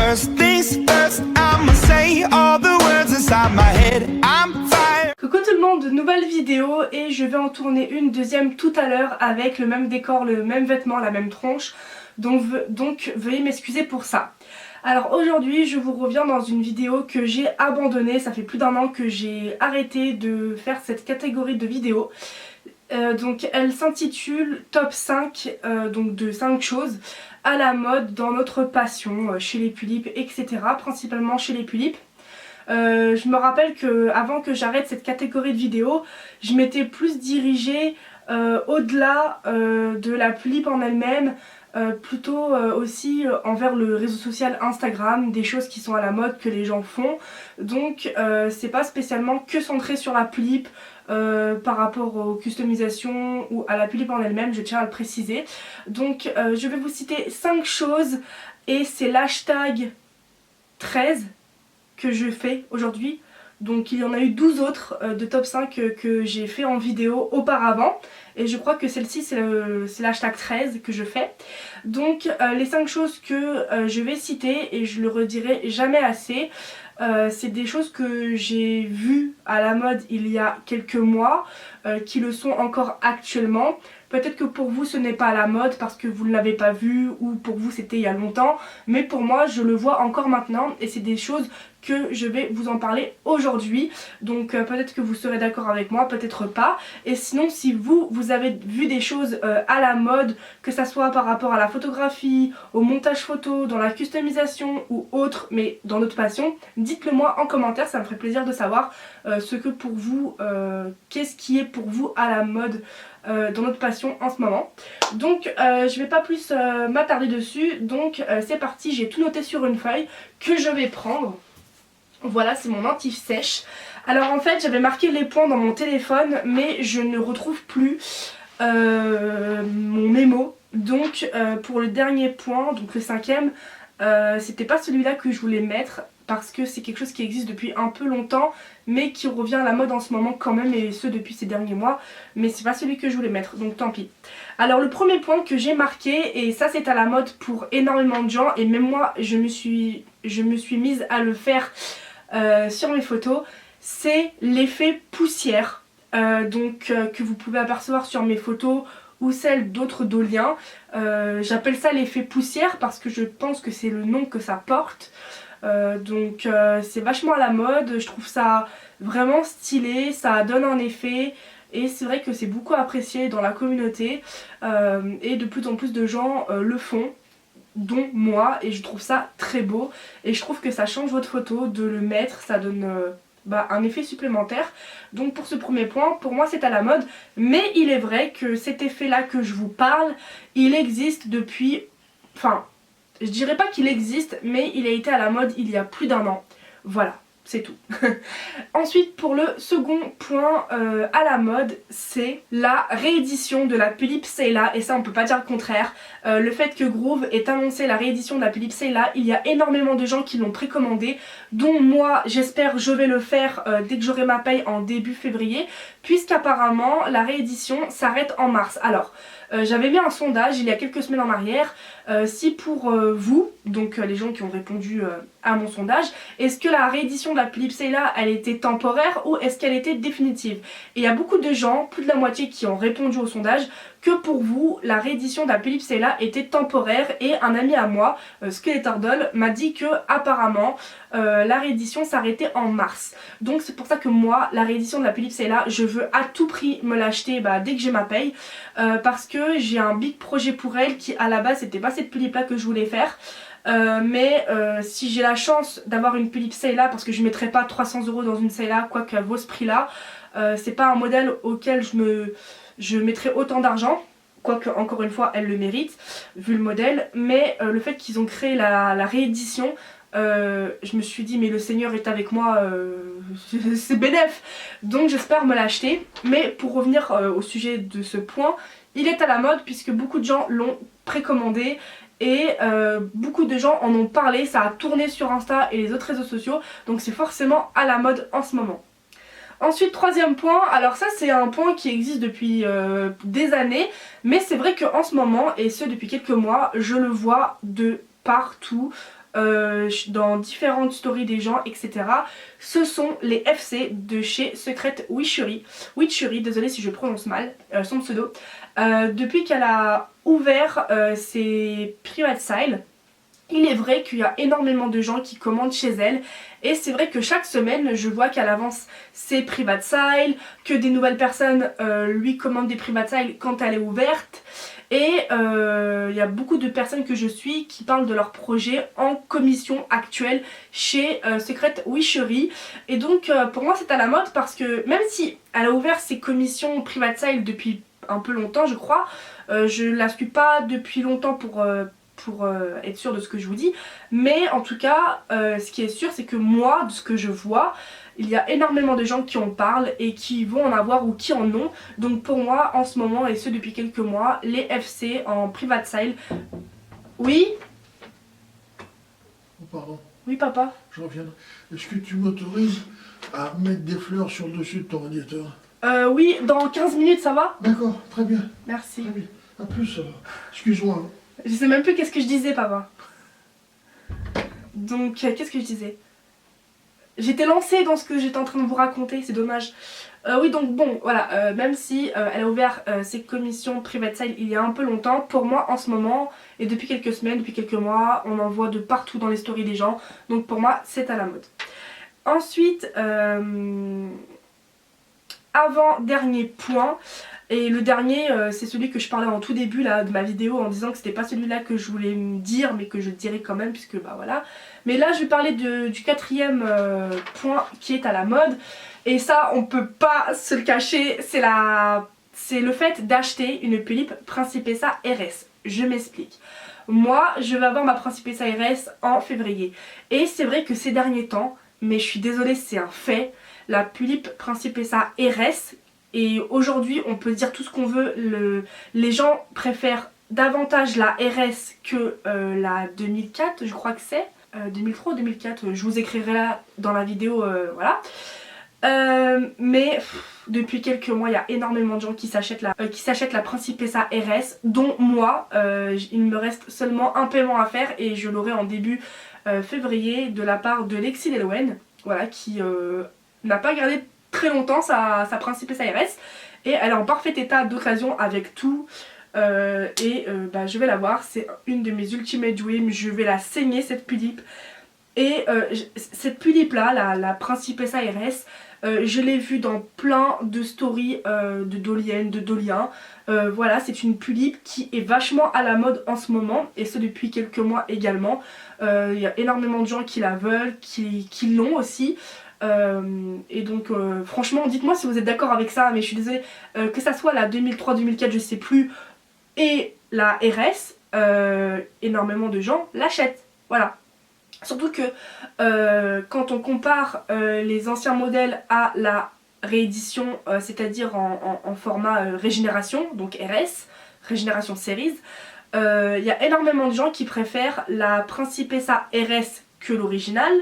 First things first, I'ma say all the words inside my head. I'm fire. Coucou tout le monde, nouvelle vidéo et je vais en tourner une deuxième tout à l'heure avec le même décor, le même vêtement, la même tronche. Donc veuillez m'excuser pour ça. Alors aujourd'hui je vous reviens dans une vidéo que j'ai abandonnée, ça fait plus d'un an que j'ai arrêté de faire cette catégorie de vidéos. Donc elle s'intitule Top 5, donc de 5 choses à la mode dans notre passion, chez les tulipes, etc. Principalement chez les tulipes. Je me rappelle que avant que j'arrête cette catégorie de vidéos, je m'étais plus dirigée au-delà de la tulipe en elle-même, plutôt aussi envers le réseau social Instagram, des choses qui sont à la mode que les gens font. Donc c'est pas spécialement que centré sur la tulipe par rapport aux customisations ou à la tulipe en elle-même, je tiens à le préciser. Donc je vais vous citer 5 choses et c'est l'hashtag 13 que je fais aujourd'hui. Donc il y en a eu 12 autres de top 5 que j'ai fait en vidéo auparavant. Et je crois que celle-ci c'est l'hashtag 13 que je fais. Donc les 5 choses que je vais citer, et je le redirai jamais assez, c'est des choses que j'ai vues à la mode il y a quelques mois, qui le sont encore actuellement. Peut-être que pour vous ce n'est pas à la mode parce que vous ne l'avez pas vu, ou pour vous c'était il y a longtemps, mais pour moi je le vois encore maintenant et c'est des choses que je vais vous en parler aujourd'hui. Donc peut-être que vous serez d'accord avec moi, peut-être pas. Et sinon si vous avez vu des choses à la mode, que ça soit par rapport à la photographie, au montage photo, dans la customisation ou autre, mais dans notre passion, dites-le moi en commentaire, ça me ferait plaisir de savoir ce que pour vous, qu'est-ce qui est pour vous à la mode dans notre passion en ce moment. Donc je vais pas plus m'attarder dessus, donc c'est parti, j'ai tout noté sur une feuille que je vais prendre. Voilà, c'est mon anti-sèche. Alors en fait j'avais marqué les points dans mon téléphone mais je ne retrouve plus mon mémo. Donc pour le dernier point, donc le 5e, c'était pas celui-là que je voulais mettre parce que c'est quelque chose qui existe depuis un peu longtemps mais qui revient à la mode en ce moment quand même, et ce depuis ces derniers mois, mais c'est pas celui que je voulais mettre, donc tant pis. Alors le premier point que j'ai marqué, et ça c'est à la mode pour énormément de gens et même moi je me suis mise à le faire sur mes photos, c'est l'effet poussière, que vous pouvez apercevoir sur mes photos ou celles d'autres doliens. J'appelle ça l'effet poussière parce que je pense que c'est le nom que ça porte. C'est vachement à la mode, je trouve ça vraiment stylé, ça donne un effet et c'est vrai que c'est beaucoup apprécié dans la communauté, et de plus en plus de gens le font, dont moi, et je trouve ça très beau et je trouve que ça change votre photo de le mettre, ça donne un effet supplémentaire. Donc pour ce premier point, pour moi c'est à la mode, mais il est vrai que cet effet là que je vous parle, il existe depuis, enfin je dirais pas qu'il existe, mais il a été à la mode il y a plus d'un an. Voilà, c'est tout. Ensuite, pour le second point à la mode, c'est la réédition de la tulipe Seila, et ça on peut pas dire le contraire. Le fait que Groove ait annoncé la réédition de la tulipe Seila, il y a énormément de gens qui l'ont précommandé, dont moi j'espère je vais le faire dès que j'aurai ma paye en début février, puisqu'apparemment la réédition s'arrête en mars. Alors j'avais mis un sondage il y a quelques semaines en arrière, si pour vous, donc les gens qui ont répondu à mon sondage, est-ce que la réédition de la tulipe Seila elle était temporaire ou est-ce qu'elle était définitive? Et il y a beaucoup de gens, plus de la moitié, qui ont répondu au sondage que pour vous la réédition de la tulipe Seila était temporaire, et un ami à moi, Skeletor Doll, m'a dit que apparemment la réédition s'arrêtait en mars. Donc c'est pour ça que moi la réédition de la tulipe Seila, je veux à tout prix me l'acheter dès que j'ai ma paye, parce que j'ai un big projet pour elle qui à la base c'était pas cette tulipe là que je voulais faire. Mais si j'ai la chance d'avoir une tulipe Seila, parce que je mettrai pas 300 € dans une Seila, quoique elle vaut ce prix là, c'est pas un modèle auquel je mettrai autant d'argent, quoique encore une fois elle le mérite vu le modèle, mais le fait qu'ils ont créé la réédition, je me suis dit mais le Seigneur est avec moi, c'est bénef, donc j'espère me l'acheter. Mais pour revenir au sujet de ce point, il est à la mode puisque beaucoup de gens l'ont précommandé et beaucoup de gens en ont parlé, ça a tourné sur Insta et les autres réseaux sociaux, donc c'est forcément à la mode en ce moment. Ensuite, troisième point, alors ça c'est un point qui existe depuis des années, mais c'est vrai qu'en ce moment, et ce depuis quelques mois, je le vois de partout. dans différentes stories des gens, etc. Ce sont les FC de chez Secret Witchery. Witchery, désolée si je prononce mal son pseudo. Depuis qu'elle a ouvert ses private sales, il est vrai qu'il y a énormément de gens qui commandent chez elle et c'est vrai que chaque semaine je vois qu'elle avance ses private sales, que des nouvelles personnes lui commandent des private sales quand elle est ouverte et il y a beaucoup de personnes que je suis qui parlent de leur projet en commission actuelle chez Secret Witchery et donc pour moi c'est à la mode parce que même si elle a ouvert ses commissions private sales depuis un peu longtemps je crois, je la suis pas depuis longtemps pour être sûr de ce que je vous dis, mais en tout cas ce qui est sûr c'est que moi de ce que je vois il y a énormément de gens qui en parlent et qui vont en avoir ou qui en ont, donc pour moi en ce moment et ce depuis quelques mois les FC en private sale. Oui? Oh, pardon, Oui papa? je reviens. Est-ce que tu m'autorises à mettre des fleurs sur le dessus de ton radiateur? Oui, dans 15 minutes ça va? D'accord, très bien, Merci. très bien. À plus, excuse-moi. Hein. Je sais même plus qu'est-ce que je disais papa. Donc qu'est-ce que je disais? J'étais lancée dans ce que j'étais en train de vous raconter, c'est dommage. Oui donc bon voilà, même si elle a ouvert ses commissions private sale il y a un peu longtemps, pour moi en ce moment et depuis quelques semaines, depuis quelques mois, on en voit de partout dans les stories des gens, donc pour moi c'est à la mode. Ensuite, avant-dernier point, et le dernier c'est celui que je parlais en tout début là, de ma vidéo en disant que c'était pas celui là que je voulais me dire mais que je dirais quand même puisque bah voilà. Mais là je vais parler du quatrième point qui est à la mode et ça on peut pas se le cacher, c'est le fait d'acheter une Pulippe Principessa RS. Je m'explique. Moi je vais avoir ma Principessa RS en février et c'est vrai que ces derniers temps, mais je suis désolée c'est un fait, la Pulippe Principessa RS. Et aujourd'hui on peut dire tout ce qu'on veut, les gens préfèrent davantage la RS que la 2004 je crois que c'est, 2003 ou 2004, je vous écrirai là dans la vidéo, voilà. Mais depuis quelques mois il y a énormément de gens qui s'achètent la Principessa RS, dont moi, il me reste seulement un paiement à faire et je l'aurai en début février de la part de Lexi Lelouen, voilà, qui n'a pas gardé très longtemps sa Principessa RS et elle est en parfait état d'occasion avec tout bah, je vais la voir, c'est une de mes ultimate dreams, je vais la saigner cette Pulippe et cette Pulippe là, la Principessa RS, je l'ai vue dans plein de stories de Doliennes, de Doliens, voilà c'est une Pulippe qui est vachement à la mode en ce moment et ce depuis quelques mois également, il y a énormément de gens qui la veulent, qui l'ont aussi. Et donc franchement dites-moi si vous êtes d'accord avec ça, mais je suis désolée, que ça soit la 2003-2004 je sais plus et la RS, énormément de gens l'achètent, voilà. Surtout que quand on compare les anciens modèles à la réédition, c'est-à-dire en format régénération, donc RS, régénération series, il y a énormément de gens qui préfèrent la Principessa RS que l'original,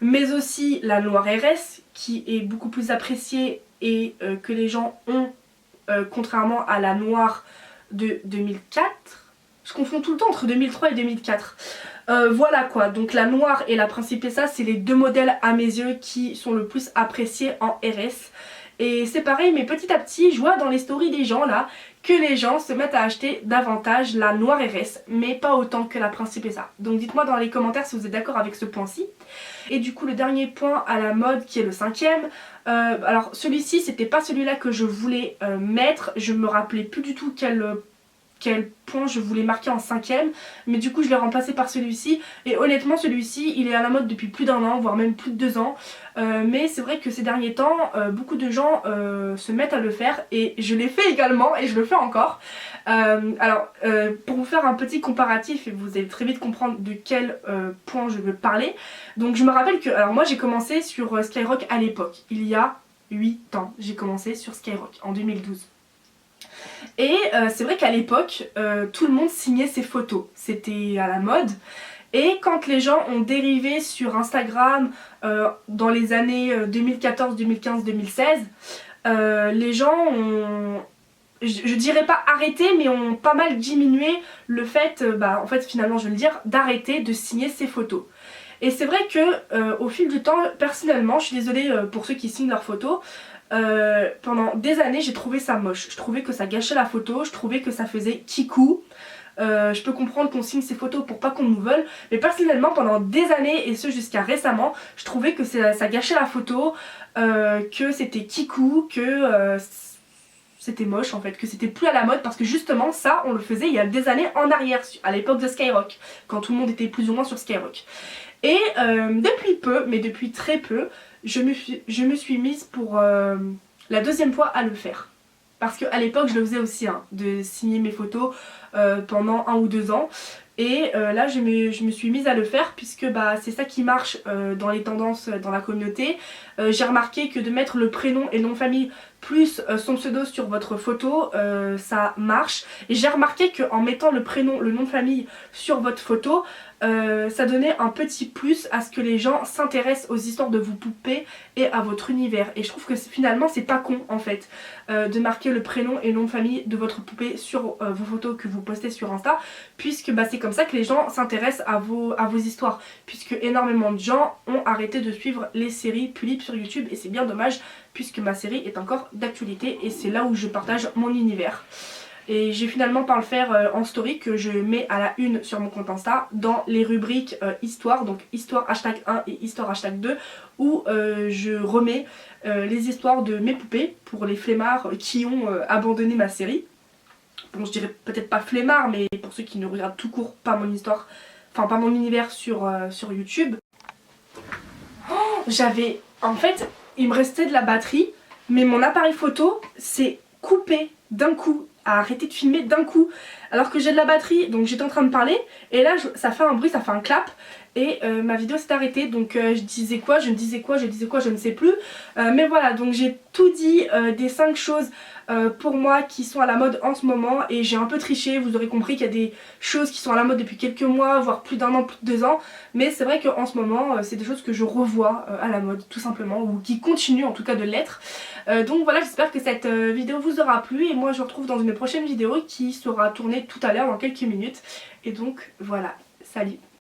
mais aussi la noire RS qui est beaucoup plus appréciée et que les gens ont contrairement à la noire de 2004. Je confonds tout le temps entre 2003 et 2004. Voilà quoi, donc la noire et la Principessa c'est les deux modèles à mes yeux qui sont le plus appréciés en RS. Et c'est pareil, mais petit à petit je vois dans les stories des gens là que les gens se mettent à acheter davantage la noire RS, mais pas autant que la Principessa. Donc dites-moi dans les commentaires si vous êtes d'accord avec ce point-ci. Et du coup le dernier point à la mode qui est le cinquième, alors celui-ci c'était pas celui-là que je voulais mettre, je me rappelais plus du tout quel point je voulais marquer en cinquième, mais du coup je l'ai remplacé par celui-ci et honnêtement celui-ci il est à la mode depuis plus d'1 an voire même plus de 2 ans, mais c'est vrai que ces derniers temps beaucoup de gens se mettent à le faire et je l'ai fait également et je le fais encore. Pour vous faire un petit comparatif et vous allez très vite comprendre de quel point je veux parler, donc je me rappelle que alors moi j'ai commencé sur Skyrock à l'époque, il y a 8 ans j'ai commencé sur Skyrock en 2012. Et c'est vrai qu'à l'époque, tout le monde signait ses photos, c'était à la mode. Et quand les gens ont dérivé sur Instagram dans les années 2014, 2015, 2016, les gens ont je dirais pas arrêté, mais ont pas mal diminué le fait, en fait finalement je vais le dire, d'arrêter de signer ces photos. Et c'est vrai que au fil du temps, personnellement, je suis désolée pour ceux qui signent leurs photos, pendant des années j'ai trouvé ça moche. Je trouvais que ça gâchait la photo, je trouvais que ça faisait kikou. Je peux comprendre qu'on signe ses photos pour pas qu'on nous vole, mais personnellement pendant des années et ce jusqu'à récemment, je trouvais que ça gâchait la photo, que c'était kikou, que c'était moche en fait, que c'était plus à la mode parce que justement ça on le faisait il y a des années en arrière, à l'époque de Skyrock, quand tout le monde était plus ou moins sur Skyrock. Et depuis peu, mais depuis très peu, je me suis mise pour la deuxième fois à le faire. Parce qu'à l'époque je le faisais aussi, hein, de signer mes photos pendant 1 ou 2 ans. Et là je me suis mise à le faire puisque c'est ça qui marche dans les tendances dans la communauté. J'ai remarqué que de mettre le prénom et le nom de famille plus son pseudo sur votre photo, ça marche. Et j'ai remarqué qu'en mettant le prénom, le nom de famille sur votre photo, ça donnait un petit plus à ce que les gens s'intéressent aux histoires de vos poupées et à votre univers. Et je trouve que finalement c'est pas con en fait de marquer le prénom et le nom de famille de votre poupée sur vos photos que vous postez sur Insta, puisque c'est comme ça que les gens s'intéressent à vos histoires, puisque énormément de gens ont arrêté de suivre les séries Pulip sur YouTube et c'est bien dommage puisque ma série est encore d'actualité et c'est là où je partage mon univers. Et j'ai finalement par le faire en story que je mets à la une sur mon compte Insta dans les rubriques histoire, donc histoire hashtag 1 et histoire hashtag 2, où je remets les histoires de mes poupées pour les flemmards qui ont abandonné ma série. Bon, je dirais peut-être pas flemmard, mais pour ceux qui ne regardent tout court pas mon histoire, enfin pas mon univers sur YouTube. Oh, j'avais, en fait, il me restait de la batterie, mais mon appareil photo s'est coupé d'un coup, a arrêté de filmer d'un coup, alors que j'ai de la batterie, donc j'étais en train de parler, et là ça fait un bruit, ça fait un clap, et ma vidéo s'est arrêtée, donc je disais quoi, je ne sais plus, mais voilà, donc j'ai tout dit, des 5 choses pour moi qui sont à la mode en ce moment, et j'ai un peu triché, vous aurez compris qu'il y a des choses qui sont à la mode depuis quelques mois, voire plus d'1 an, plus de 2 ans, mais c'est vrai qu'en ce moment c'est des choses que je revois à la mode tout simplement, ou qui continuent en tout cas de l'être. Donc voilà, j'espère que cette vidéo vous aura plu, et moi je vous retrouve dans une prochaine vidéo qui sera tournée tout à l'heure dans quelques minutes, et donc voilà, salut.